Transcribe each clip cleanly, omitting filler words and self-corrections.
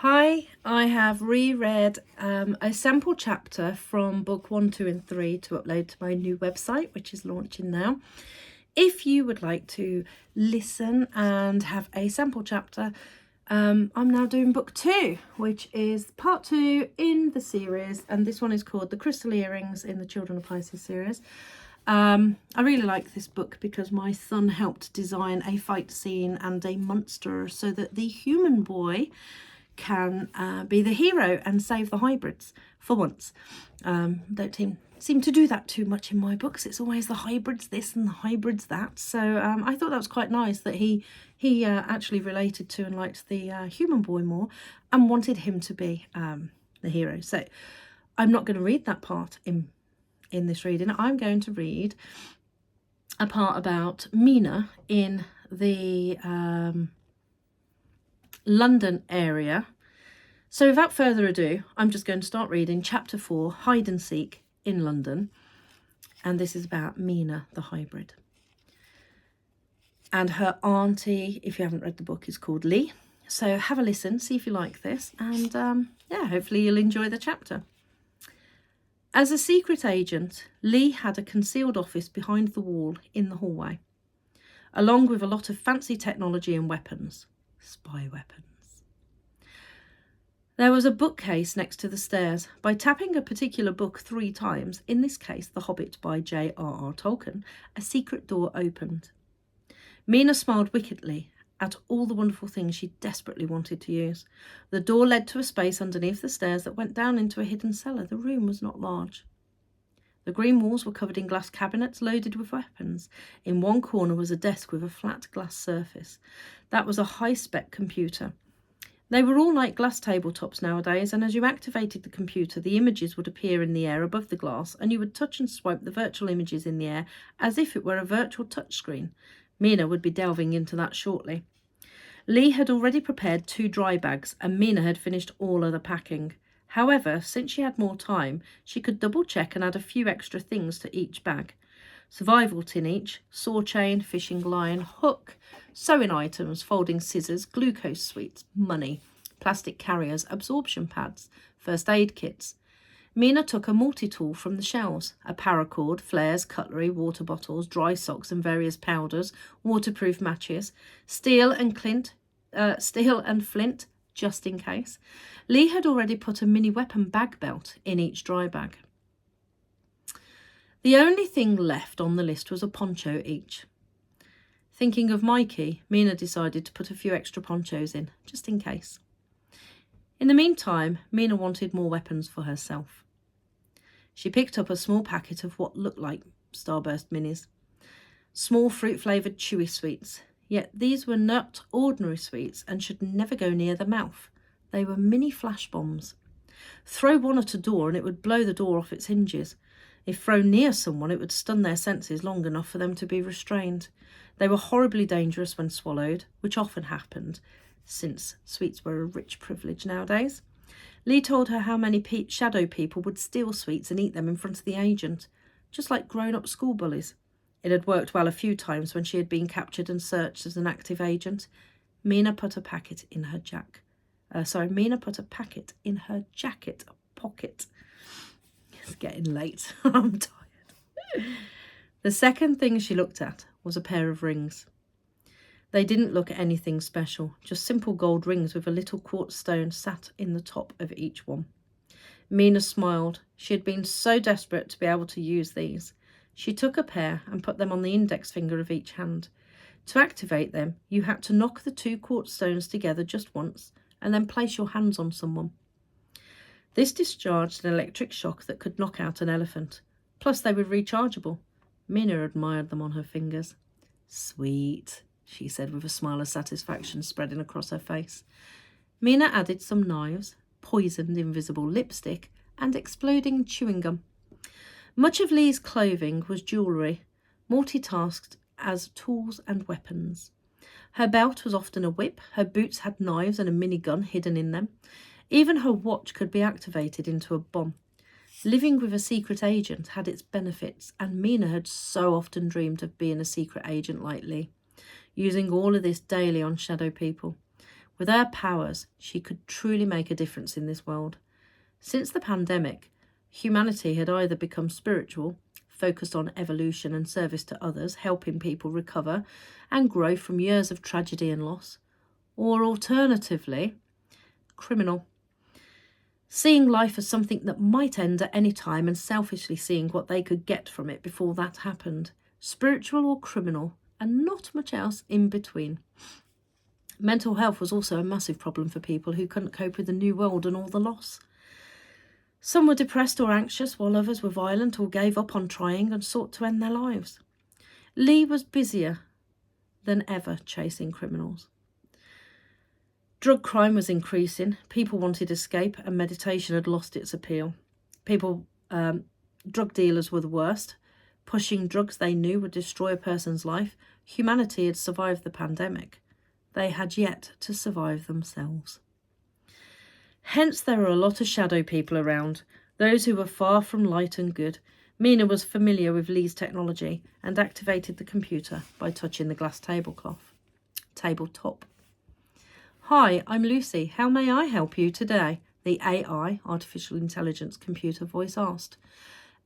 Hi, I have reread a sample chapter from book 1, 2 and 3 to upload to my new website, which is launching now. If you would like to listen and have a sample chapter, I'm now doing book 2, which is part 2 in the series, and this one is called The Crystal Earrings in the Children of Pisces series. I really like this book because my son helped design a fight scene and a monster so that the human boy can be the hero and save the hybrids for once. Don't seem to do that too much in my books. It's always the hybrids this and the hybrids that. So I thought that was quite nice that he actually related to and liked the human boy more and wanted him to be the hero. So I'm not going to read that part in this reading. I'm going to read a part about Mina in the London area. So without further ado, I'm just going to start reading chapter 4, Hide and Seek in London. And this is about Mina, the hybrid. And her auntie, if you haven't read the book, is called Lee. So have a listen, see if you like this. And yeah, hopefully you'll enjoy the chapter. As a secret agent, Lee had a concealed office behind the wall in the hallway, along with a lot of fancy technology and weapons. Spy weapons. There was a bookcase next to the stairs. By tapping a particular book 3 times, in this case The Hobbit by J.R.R. Tolkien, a secret door opened. Mina smiled wickedly at all the wonderful things she desperately wanted to use. The door led to a space underneath the stairs that went down into a hidden cellar. The room was not large. The green walls were covered in glass cabinets loaded with weapons. In one corner was a desk with a flat glass surface. That was a high-spec computer. They were all like glass tabletops nowadays, and as you activated the computer, the images would appear in the air above the glass, and you would touch and swipe the virtual images in the air as if it were a virtual touchscreen. Mina would be delving into that shortly. Lee had already prepared 2 dry bags, and Mina had finished all other packing. However, since she had more time, she could double-check and add a few extra things to each bag. Survival tin each, saw chain, fishing line, hook, sewing items, folding scissors, glucose sweets, money, plastic carriers, absorption pads, first aid kits. Mina took a multi-tool from the shelves, a paracord, flares, cutlery, water bottles, dry socks and various powders, waterproof matches, steel and flint, just in case. Lee had already put a mini weapon bag belt in each dry bag. The only thing left on the list was a poncho each. Thinking of Mikey, Mina decided to put a few extra ponchos in, just in case. In the meantime, Mina wanted more weapons for herself. She picked up a small packet of what looked like Starburst minis. Small fruit-flavoured chewy sweets. Yet these were not ordinary sweets and should never go near the mouth. They were mini flash bombs. Throw one at a door and it would blow the door off its hinges. If thrown near someone, it would stun their senses long enough for them to be restrained. They were horribly dangerous when swallowed, which often happened, since sweets were a rich privilege nowadays. Lee told her how many shadow people would steal sweets and eat them in front of the agent, just like grown-up school bullies. It had worked well a few times when she had been captured and searched as an active agent. Mina put a packet in her jacket pocket. It's getting late. I'm tired. The second thing she looked at was a pair of rings. They didn't look at anything special, just simple gold rings with a little quartz stone sat in the top of each one. Mina smiled. She had been so desperate to be able to use these. She took a pair and put them on the index finger of each hand. To activate them, you had to knock the 2 quartz stones together just once and then place your hands on someone. This discharged an electric shock that could knock out an elephant. Plus, they were rechargeable. Mina admired them on her fingers. Sweet, she said with a smile of satisfaction spreading across her face. Mina added some knives, poisoned invisible lipstick, and exploding chewing gum. Much of Lee's clothing was jewellery, multitasked as tools and weapons. Her belt was often a whip, her boots had knives and a minigun hidden in them. Even her watch could be activated into a bomb. Living with a secret agent had its benefits, and Mina had so often dreamed of being a secret agent like Lee, using all of this daily on shadow people. With her powers, she could truly make a difference in this world. Since the pandemic, humanity had either become spiritual, focused on evolution and service to others, helping people recover and grow from years of tragedy and loss, or alternatively, criminal, seeing life as something that might end at any time and selfishly seeing what they could get from it before that happened, spiritual or criminal, and not much else in between. Mental health was also a massive problem for people who couldn't cope with the new world and all the loss. Some were depressed or anxious, while others were violent or gave up on trying and sought to end their lives. Lee was busier than ever chasing criminals. Drug crime was increasing, people wanted escape, and meditation had lost its appeal. Drug dealers were the worst, pushing drugs they knew would destroy a person's life. Humanity had survived the pandemic. They had yet to survive themselves. Hence there were a lot of shadow people around, those who were far from light and good. Mina was familiar with Lee's technology and activated the computer by touching the glass tabletop. Hi, I'm Lucy. How may I help you today? The AI, artificial intelligence computer voice asked.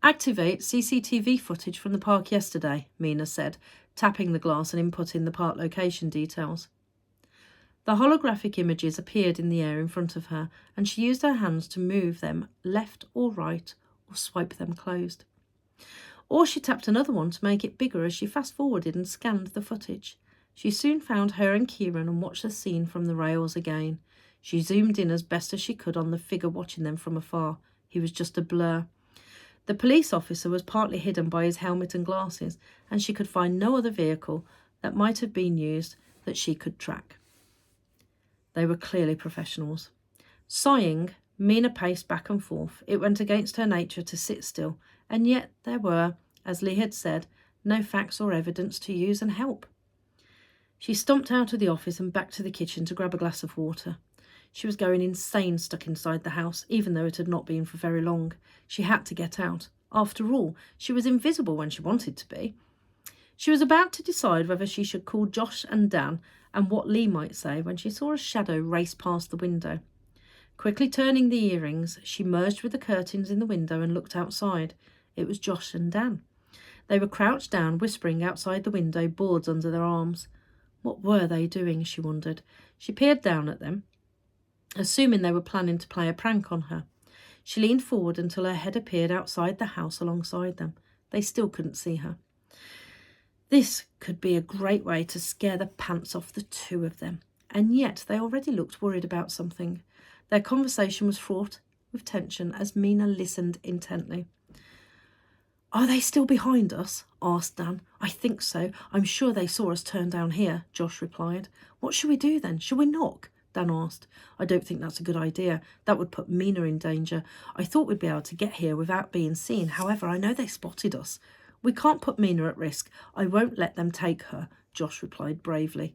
Activate CCTV footage from the park yesterday, Mina said, tapping the glass and inputting the park location details. The holographic images appeared in the air in front of her, and she used her hands to move them left or right or swipe them closed. Or she tapped another one to make it bigger as she fast-forwarded and scanned the footage. She soon found her and Kieran and watched the scene from the rails again. She zoomed in as best as she could on the figure watching them from afar. He was just a blur. The police officer was partly hidden by his helmet and glasses, and she could find no other vehicle that might have been used that she could track. They were clearly professionals. Sighing, Mina paced back and forth. It went against her nature to sit still, and yet there were, as Lee had said, no facts or evidence to use and help. She stomped out of the office and back to the kitchen to grab a glass of water. She was going insane stuck inside the house, even though it had not been for very long. She had to get out. After all, she was invisible when she wanted to be. She was about to decide whether she should call Josh and Dan and what Lee might say when she saw a shadow race past the window. Quickly turning the earrings, she merged with the curtains in the window and looked outside. It was Josh and Dan. They were crouched down, whispering outside the window, boards under their arms. What were they doing, she wondered. She peered down at them, assuming they were planning to play a prank on her. She leaned forward until her head appeared outside the house alongside them. They still couldn't see her. This could be a great way to scare the pants off the two of them, and yet they already looked worried about something. Their conversation was fraught with tension as Mina listened intently. Are they still behind us? Asked Dan. I think so. I'm sure they saw us turn down here, Josh replied. What should we do then? Shall we knock? Dan asked. I don't think that's a good idea. That would put Mina in danger. I thought we'd be able to get here without being seen. However, I know they spotted us. We can't put Mina at risk. I won't let them take her, Josh replied bravely.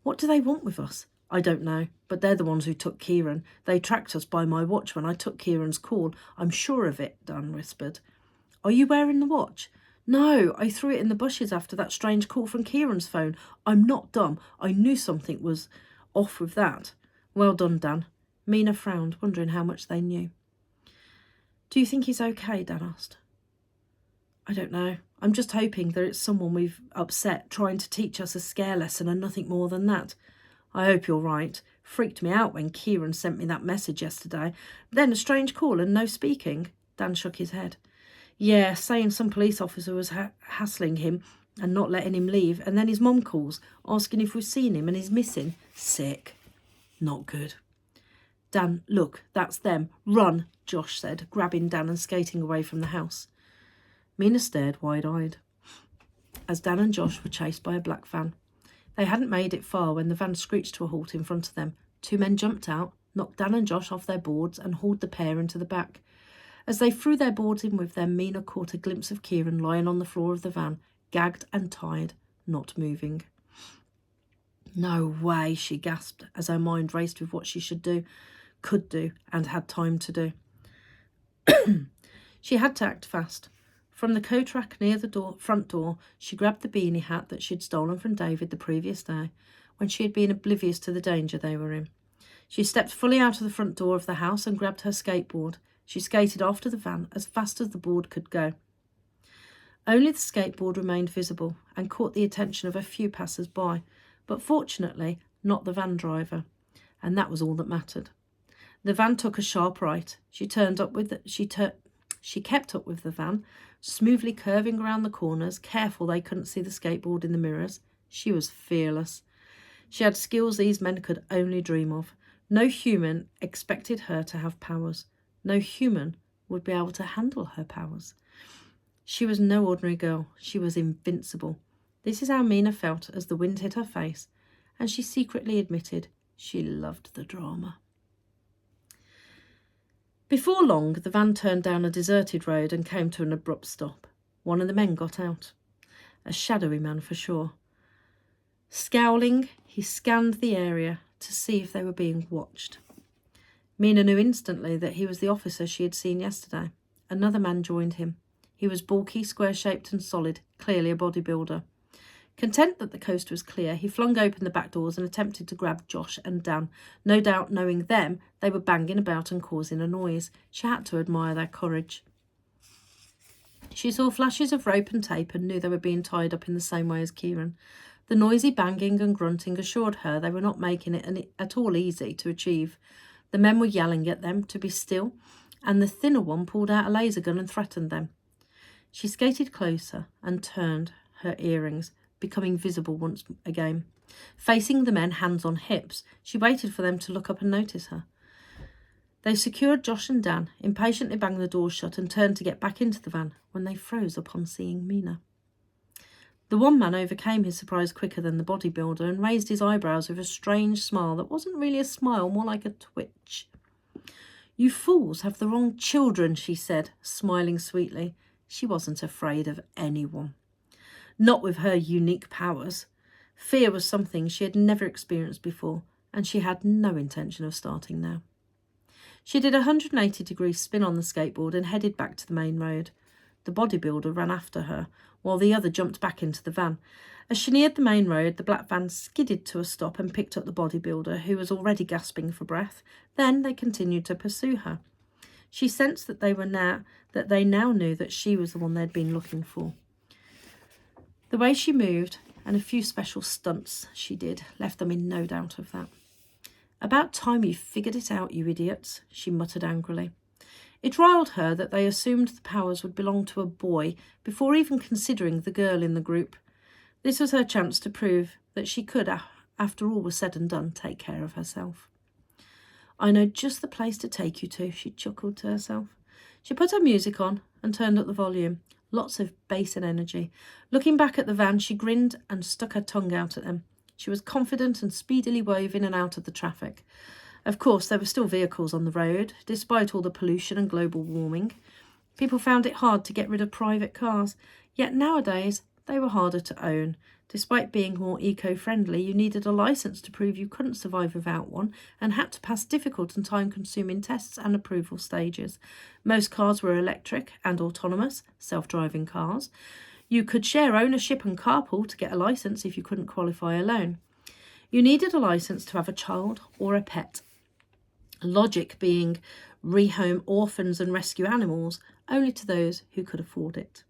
What do they want with us? I don't know, but they're the ones who took Kieran. They tracked us by my watch when I took Kieran's call. I'm sure of it, Dan whispered. Are you wearing the watch? No, I threw it in the bushes after that strange call from Kieran's phone. I'm not dumb. I knew something was off with that. Well done, Dan. Mina frowned, wondering how much they knew. Do you think he's okay? Dan asked. I don't know. I'm just hoping that it's someone we've upset trying to teach us a scare lesson and nothing more than that. I hope you're right. Freaked me out when Kieran sent me that message yesterday. Then a strange call and no speaking. Dan shook his head. Yeah, saying some police officer was hassling him and not letting him leave, and then his mum calls, asking if we've seen him and he's missing. Sick. Not good. Dan, look, that's them. Run, Josh said, grabbing Dan and skating away from the house. Mina stared wide-eyed as Dan and Josh were chased by a black van. They hadn't made it far when the van screeched to a halt in front of them. Two men jumped out, knocked Dan and Josh off their boards and hauled the pair into the back. As they threw their boards in with them, Mina caught a glimpse of Kieran lying on the floor of the van, gagged and tied, not moving. No way, she gasped as her mind raced with what she could do, and had time to do. She had to act fast. From the coat rack near the front door, she grabbed the beanie hat that she'd stolen from David the previous day. when she had been oblivious to the danger they were in. She stepped fully out of the front door of the house and grabbed her skateboard. She skated after the van as fast as the board could go. Only the skateboard remained visible and caught the attention of a few passers-by, but fortunately not the van driver, and that was all that mattered. The van took a sharp right. She kept up with the van, smoothly curving around the corners, careful they couldn't see the skateboard in the mirrors. She was fearless. She had skills these men could only dream of. No human expected her to have powers. No human would be able to handle her powers. She was no ordinary girl. She was invincible. This is how Mina felt as the wind hit her face, and she secretly admitted she loved the drama. Before long, the van turned down a deserted road and came to an abrupt stop. One of the men got out. A shadowy man for sure. Scowling, he scanned the area to see if they were being watched. Mina knew instantly that he was the officer she had seen yesterday. Another man joined him. He was bulky, square-shaped and solid, clearly a bodybuilder. Content that the coast was clear, he flung open the back doors and attempted to grab Josh and Dan. No doubt knowing them, they were banging about and causing a noise. She had to admire their courage. She saw flashes of rope and tape and knew they were being tied up in the same way as Kieran. The noisy banging and grunting assured her they were not making it at all easy to achieve. The men were yelling at them to be still, and the thinner one pulled out a laser gun and threatened them. She skated closer and turned her earrings, becoming visible once again. Facing the men, hands on hips, she waited for them to look up and notice her. They secured Josh and Dan, impatiently banged the door shut and turned to get back into the van when they froze upon seeing Mina. The one man overcame his surprise quicker than the bodybuilder and raised his eyebrows with a strange smile that wasn't really a smile, more like a twitch. "You fools have the wrong children," she said, smiling sweetly. She wasn't afraid of anyone. Not with her unique powers. Fear was something she had never experienced before, and she had no intention of starting now. She did a 180-degree spin on the skateboard and headed back to the main road. The bodybuilder ran after her, while the other jumped back into the van. As she neared the main road, the black van skidded to a stop and picked up the bodybuilder, who was already gasping for breath. Then they continued to pursue her. She sensed that they now knew that she was the one they'd been looking for. The way she moved, and a few special stunts she did, left them in no doubt of that. "About time you figured it out, you idiots," she muttered angrily. It riled her that they assumed the powers would belong to a boy before even considering the girl in the group. This was her chance to prove that she could, after all was said and done, take care of herself. "I know just the place to take you to," she chuckled to herself. She put her music on and turned up the volume. Lots of bass and energy. Looking back at the van, she grinned and stuck her tongue out at them. She was confident and speedily wove in and out of the traffic. Of course, there were still vehicles on the road, despite all the pollution and global warming. People found it hard to get rid of private cars, yet nowadays they were harder to own. Despite being more eco-friendly, you needed a licence to prove you couldn't survive without one and had to pass difficult and time-consuming tests and approval stages. Most cars were electric and autonomous, self-driving cars. You could share ownership and carpool to get a licence if you couldn't qualify alone. You needed a licence to have a child or a pet. Logic being rehome orphans and rescue animals only to those who could afford it.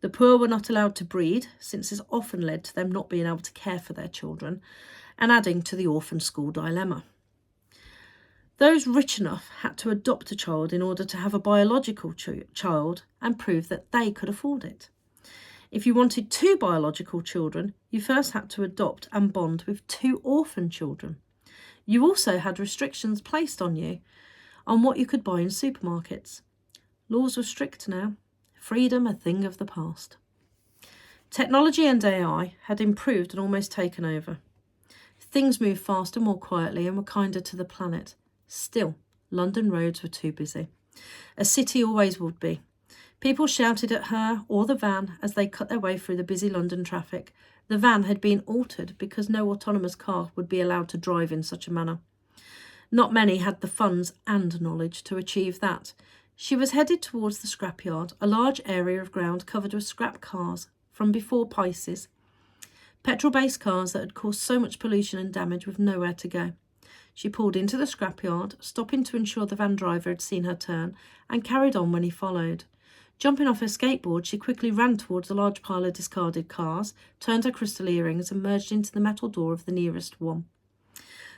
The poor were not allowed to breed, since this often led to them not being able to care for their children, and adding to the orphan school dilemma. Those rich enough had to adopt a child in order to have a biological child and prove that they could afford it. If you wanted 2 biological children, you first had to adopt and bond with 2 orphan children. You also had restrictions placed on you on what you could buy in supermarkets. Laws were strict now. Freedom a thing of the past. Technology and AI had improved and almost taken over. Things moved faster, more quietly, and were kinder to the planet. Still, London roads were too busy. A city always would be. People shouted at her or the van as they cut their way through the busy London traffic. The van had been altered because no autonomous car would be allowed to drive in such a manner. Not many had the funds and knowledge to achieve that. She was headed towards the scrapyard, a large area of ground covered with scrap cars from before Pisces. Petrol-based cars that had caused so much pollution and damage with nowhere to go. She pulled into the scrapyard, stopping to ensure the van driver had seen her turn, and carried on when he followed. Jumping off her skateboard, she quickly ran towards a large pile of discarded cars, turned her crystal earrings, and merged into the metal door of the nearest one.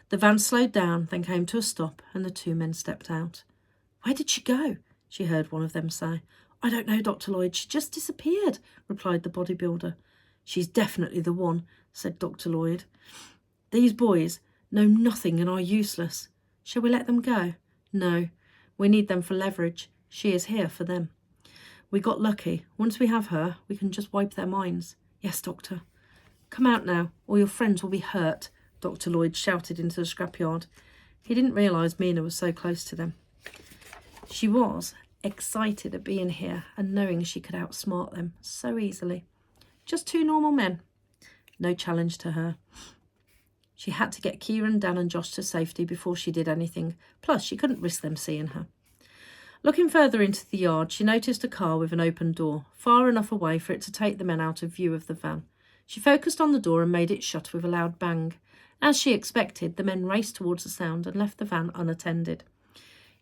The van slowed down, then came to a stop, and the two men stepped out. "Where did she go?" she heard one of them say. "I don't know, Dr. Lloyd. She just disappeared," replied the bodybuilder. "She's definitely the one," said Dr. Lloyd. "These boys know nothing and are useless. Shall we let them go?" "No. We need them for leverage. She is here for them. We got lucky. Once we have her, we can just wipe their minds." "Yes, Doctor." "Come out now, or your friends will be hurt," Dr. Lloyd shouted into the scrapyard. He didn't realise Mina was so close to them. She was excited at being here and knowing she could outsmart them so easily. Just two normal men. No challenge to her. She had to get Kieran, Dan and Josh to safety before she did anything. Plus, she couldn't risk them seeing her. Looking further into the yard, she noticed a car with an open door, far enough away for it to take the men out of view of the van. She focused on the door and made it shut with a loud bang. As she expected, the men raced towards the sound and left the van unattended.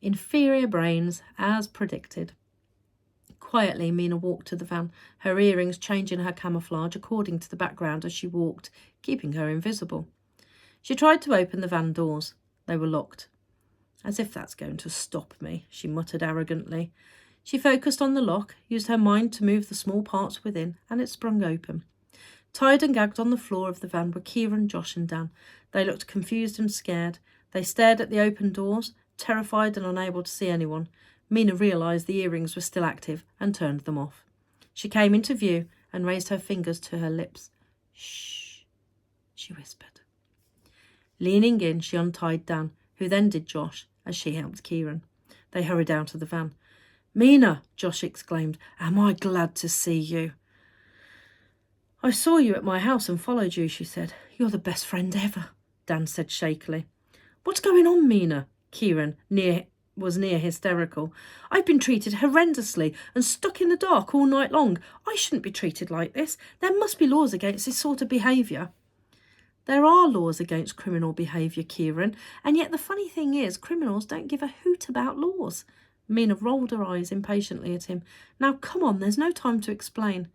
Inferior brains, as predicted. Quietly, Mina walked to the van, her earrings changing her camouflage according to the background as she walked, keeping her invisible. She tried to open the van doors. They were locked. "As if that's going to stop me," she muttered arrogantly. She focused on the lock, used her mind to move the small parts within, and it sprung open. Tied and gagged on the floor of the van were Kieran, Josh and Dan. They looked confused and scared. They stared at the open doors, terrified and unable to see anyone. Mina realised the earrings were still active and turned them off. She came into view and raised her fingers to her lips. "Shh," she whispered. Leaning in, she untied Dan, who then did Josh, as she helped Kieran. They hurried out of the van. "Mina," Josh exclaimed, "am I glad to see you." "I saw you at my house and followed you," she said. "You're the best friend ever," Dan said shakily. "What's going on, Mina?" Kieran was near hysterical. "I've been treated horrendously and stuck in the dark all night long. I shouldn't be treated like this. There must be laws against this sort of behaviour." "There are laws against criminal behaviour, Kieran, and yet the funny thing is criminals don't give a hoot about laws." Mina rolled her eyes impatiently at him. "Now come on, there's no time to explain."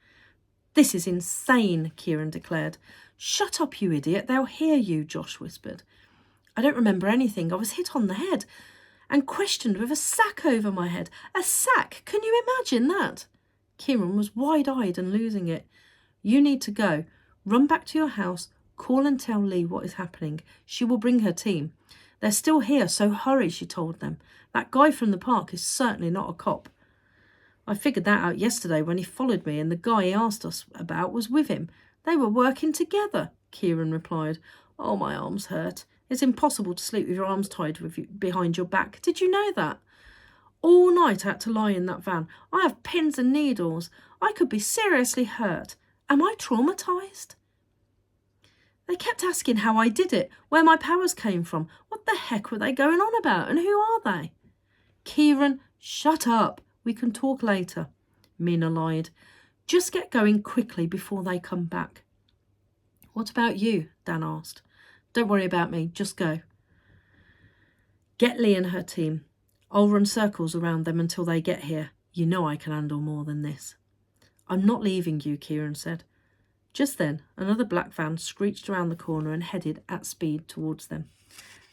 "This is insane," Kieran declared. "Shut up, you idiot. They'll hear you," Josh whispered. "I don't remember anything. I was hit on the head and questioned with a sack over my head. A sack? Can you imagine that?" Kieran was wide-eyed and losing it. "You need to go. Run back to your house. Call and tell Lee what is happening. She will bring her team. They're still here, so hurry," she told them. "That guy from the park is certainly not a cop. I figured that out yesterday when he followed me and the guy he asked us about was with him. They were working together," Kieran replied. "Oh, my arms hurt. It's impossible to sleep with your arms tied behind your back. Did you know that? All night I had to lie in that van. I have pins and needles. I could be seriously hurt. Am I traumatised?" "They kept asking how I did it, where my powers came from. What the heck were they going on about, and who are they?" "Kieran, shut up. We can talk later," Mina lied. "Just get going quickly before they come back." "What about you?" Dan asked. "Don't worry about me. Just go. Get Lee and her team. I'll run circles around them until they get here. You know I can handle more than this." "I'm not leaving you," Kieran said. Just then, another black van screeched around the corner and headed at speed towards them.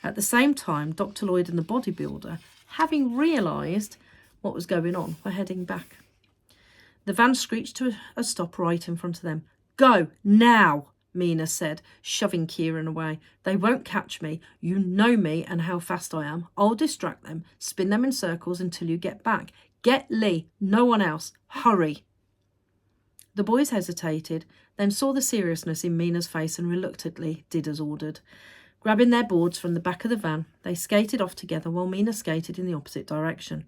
At the same time, Dr. Lloyd and the bodybuilder, having realised what was going on, were heading back. The van screeched to a stop right in front of them. "Go, now," Mina said, shoving Kieran away. "They won't catch me. You know me and how fast I am. I'll distract them, spin them in circles until you get back. Get Lee, no one else. Hurry." The boys hesitated, then saw the seriousness in Mina's face and reluctantly did as ordered. Grabbing their boards from the back of the van, they skated off together while Mina skated in the opposite direction.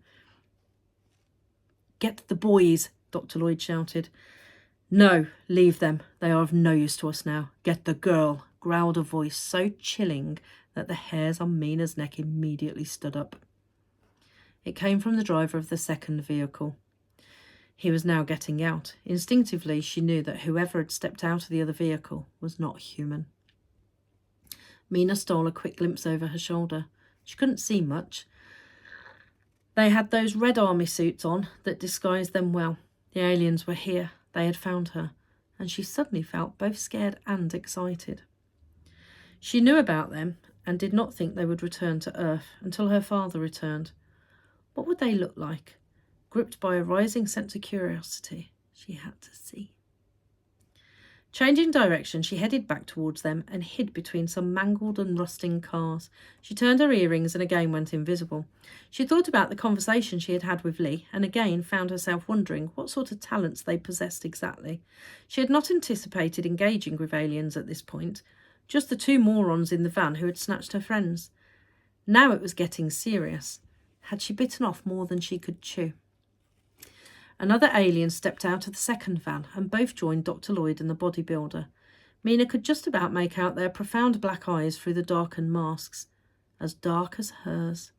"Get the boys," Dr. Lloyd shouted. "No, leave them. They are of no use to us now. Get the girl," growled a voice so chilling that the hairs on Mina's neck immediately stood up. It came from the driver of the second vehicle. He was now getting out. Instinctively, she knew that whoever had stepped out of the other vehicle was not human. Mina stole a quick glimpse over her shoulder. She couldn't see much. They had those red army suits on that disguised them well. The aliens were here. They had found her. And she suddenly felt both scared and excited. She knew about them and did not think they would return to Earth until her father returned. What would they look like? Gripped by a rising sense of curiosity, she had to see. Changing direction, she headed back towards them and hid between some mangled and rusting cars. She turned her earrings and again went invisible. She thought about the conversation she had had with Lee and again found herself wondering what sort of talents they possessed exactly. She had not anticipated engaging with aliens at this point, just the two morons in the van who had snatched her friends. Now it was getting serious. Had she bitten off more than she could chew? Another alien stepped out of the second van and both joined Dr. Lloyd and the bodybuilder. Mina could just about make out their profound black eyes through the darkened masks. As dark as hers.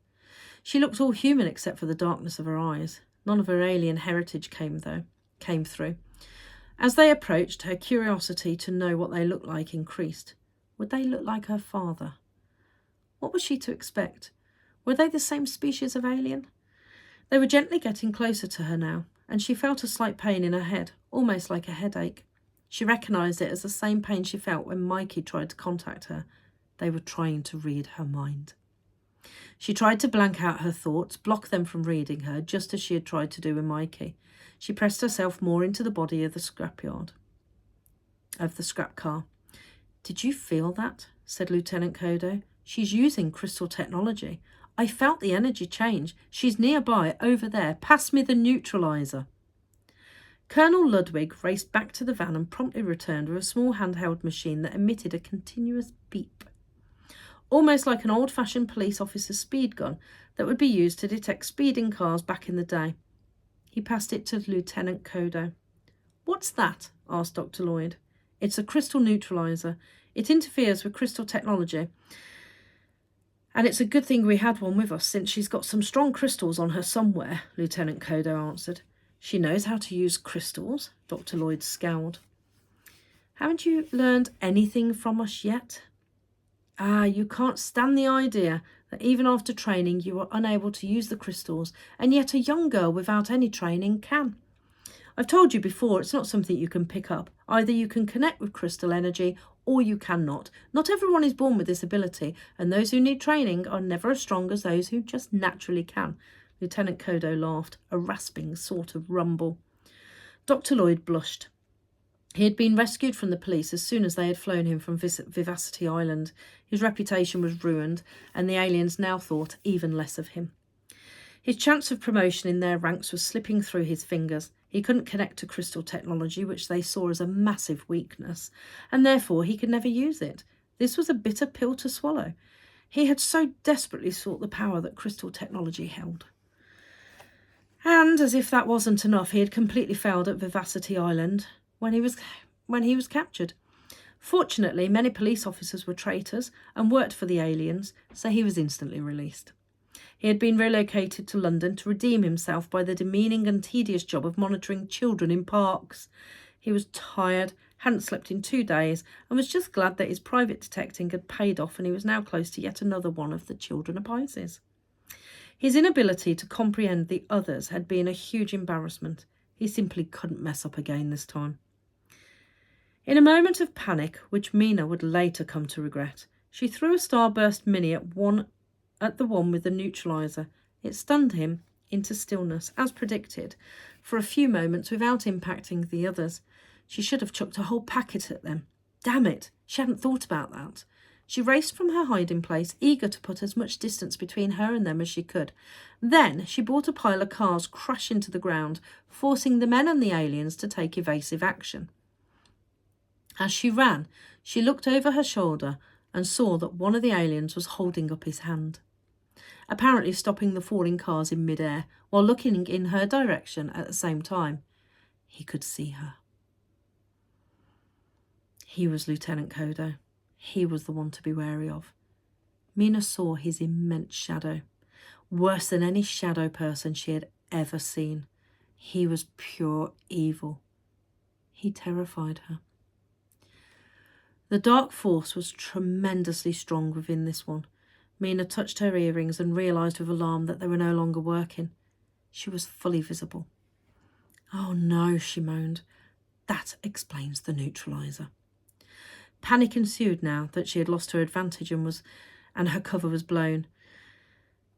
She looked all human except for the darkness of her eyes. None of her alien heritage came through. As they approached, her curiosity to know what they looked like increased. Would they look like her father? What was she to expect? Were they the same species of alien? They were gently getting closer to her now, and she felt a slight pain in her head, almost like a headache. She recognised it as the same pain she felt when Mikey tried to contact her. They were trying to read her mind. She tried to blank out her thoughts, block them from reading her, just as she had tried to do with Mikey. She pressed herself more into the body of the scrap car. "Did you feel that?" said Lieutenant Kodo. "She's using crystal technology. I felt the energy change. She's nearby, over there. Pass me the neutralizer." Colonel Ludwig raced back to the van and promptly returned with a small handheld machine that emitted a continuous beep. Almost like an old-fashioned police officer's speed gun that would be used to detect speeding cars back in the day. He passed it to Lieutenant Kodo. "What's that?" asked Dr. Lloyd. "It's a crystal neutralizer. It interferes with crystal technology. And it's a good thing we had one with us, since she's got some strong crystals on her somewhere," Lieutenant Kodo answered. "She knows how to use crystals?" Dr. Lloyd scowled. "Haven't you learned anything from us yet?" You can't stand the idea that even after training you are unable to use the crystals, and yet a young girl without any training can. I've told you before, it's not something you can pick up. Either you can connect with crystal energy or you cannot. Not everyone is born with this ability, and those who need training are never as strong as those who just naturally can." Lieutenant Kodo laughed, a rasping sort of rumble. Dr. Lloyd blushed. He had been rescued from the police as soon as they had flown him from Vivacity Island. His reputation was ruined, and the aliens now thought even less of him. His chance of promotion in their ranks was slipping through his fingers. He couldn't connect to crystal technology, which they saw as a massive weakness, and therefore he could never use it. This was a bitter pill to swallow. He had so desperately sought the power that crystal technology held. And as if that wasn't enough, he had completely failed at Vivacity Island when he was captured. Fortunately, many police officers were traitors and worked for the aliens, so he was instantly released. He had been relocated to London to redeem himself by the demeaning and tedious job of monitoring children in parks. He was tired, hadn't slept in 2 days, and was just glad that his private detecting had paid off and he was now close to yet another one of the children of Pisces. His inability to comprehend the others had been a huge embarrassment. He simply couldn't mess up again this time. In a moment of panic, which Mina would later come to regret, she threw a starburst mini at the one with the neutralizer. It stunned him into stillness, as predicted, for a few moments without impacting the others. She should have chucked a whole packet at them. Damn it, she hadn't thought about that. She raced from her hiding place, eager to put as much distance between her and them as she could. Then she brought a pile of cars crash into the ground, forcing the men and the aliens to take evasive action. As she ran, she looked over her shoulder and saw that one of the aliens was holding up his hand, apparently stopping the falling cars in mid-air while looking in her direction at the same time. He could see her. He was Lieutenant Kodo. He was the one to be wary of. Mina saw his immense shadow, worse than any shadow person she had ever seen. He was pure evil. He terrified her. The dark force was tremendously strong within this one. Mina touched her earrings and realised with alarm that they were no longer working. She was fully visible. "Oh no," she moaned. "That explains the neutralizer." Panic ensued now that she had lost her advantage and her cover was blown.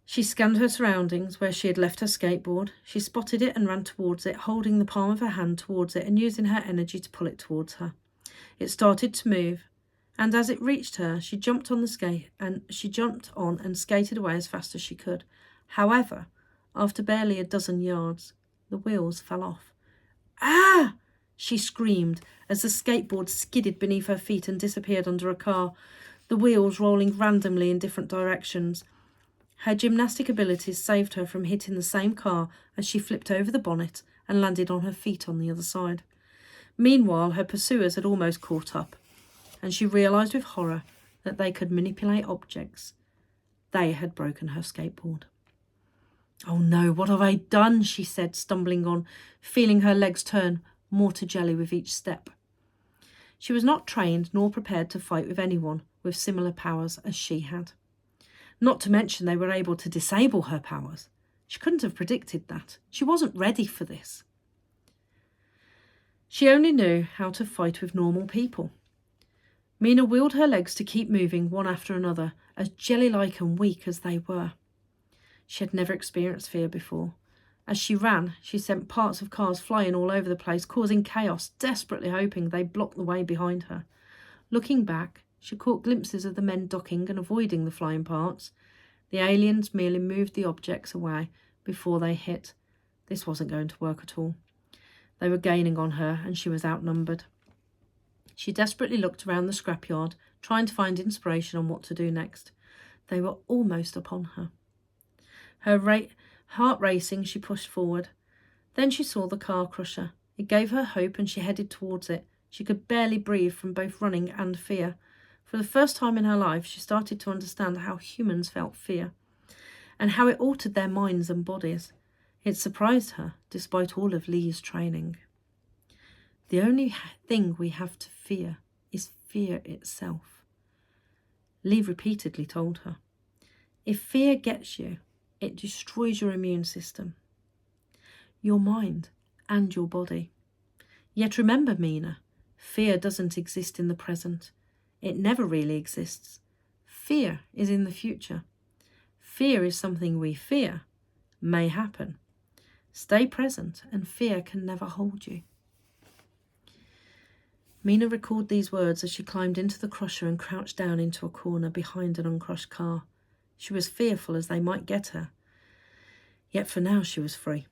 She scanned her surroundings where she had left her skateboard. She spotted it and ran towards it, holding the palm of her hand towards it and using her energy to pull it towards her. It started to move, and as it reached her, she jumped on and skated away as fast as she could. However, after barely a dozen yards, the wheels fell off. "Ah!" she screamed as the skateboard skidded beneath her feet and disappeared under a car, the wheels rolling randomly in different directions. Her gymnastic abilities saved her from hitting the same car as she flipped over the bonnet and landed on her feet on the other side. Meanwhile, her pursuers had almost caught up, and she realised with horror that they could manipulate objects. They had broken her skateboard. "Oh no, what have I done?" she said, stumbling on, feeling her legs turn more to jelly with each step. She was not trained nor prepared to fight with anyone with similar powers as she had. Not to mention they were able to disable her powers. She couldn't have predicted that. She wasn't ready for this. She only knew how to fight with normal people. Mina wheeled her legs to keep moving one after another, as jelly-like and weak as they were. She had never experienced fear before. As she ran, she sent parts of cars flying all over the place, causing chaos, desperately hoping they blocked the way behind her. Looking back, she caught glimpses of the men ducking and avoiding the flying parts. The aliens merely moved the objects away before they hit. This wasn't going to work at all. They were gaining on her, and she was outnumbered. She desperately looked around the scrapyard, trying to find inspiration on what to do next. They were almost upon her. Her heart racing, she pushed forward. Then she saw the car crusher. It gave her hope, and she headed towards it. She could barely breathe from both running and fear. For the first time in her life, she started to understand how humans felt fear, and how it altered their minds and bodies. It surprised her, despite all of Lee's training. "The only thing we have to fear is fear itself," Lee repeatedly told her. "If fear gets you, it destroys your immune system, your mind, and your body. Yet remember, Mina, fear doesn't exist in the present. It never really exists. Fear is in the future. Fear is something we fear may happen. Stay present, and fear can never hold you." Mina recalled these words as she climbed into the crusher and crouched down into a corner behind an uncrushed car. She was fearful as they might get her. Yet for now she was free.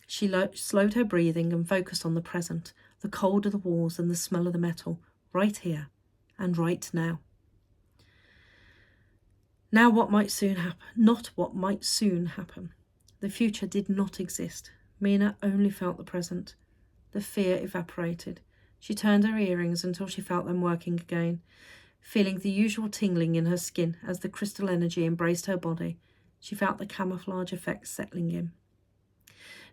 She slowed her breathing and focused on the present, the cold of the walls and the smell of the metal, right here and right now. Now what might soon happen, not what might soon happen. The future did not exist. Mina only felt the present. The fear evaporated. She turned her earrings until she felt them working again, feeling the usual tingling in her skin as the crystal energy embraced her body. She felt the camouflage effect settling in.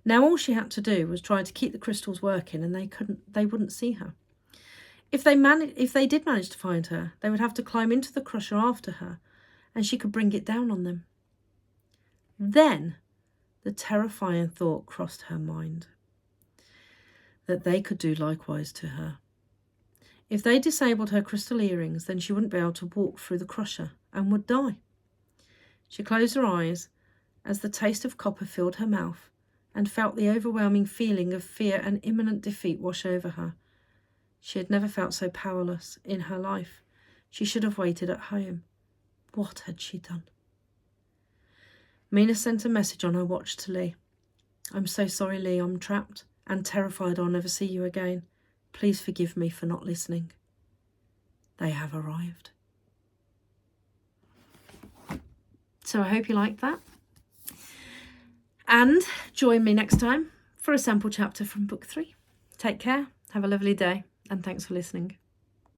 Now all she had to do was try to keep the crystals working, and they wouldn't see her. If they did manage to find her, they would have to climb into the crusher after her, and she could bring it down on them. Then the terrifying thought crossed her mind that they could do likewise to her. If they disabled her crystal earrings, then she wouldn't be able to walk through the crusher and would die. She closed her eyes as the taste of copper filled her mouth and felt the overwhelming feeling of fear and imminent defeat wash over her. She had never felt so powerless in her life. She should have waited at home. What had she done? Mina sent a message on her watch to Lee. "I'm so sorry, Lee. I'm trapped and terrified I'll never see you again. Please forgive me for not listening. They have arrived." So I hope you liked that. And join me next time for a sample chapter from book 3. Take care, have a lovely day, and thanks for listening.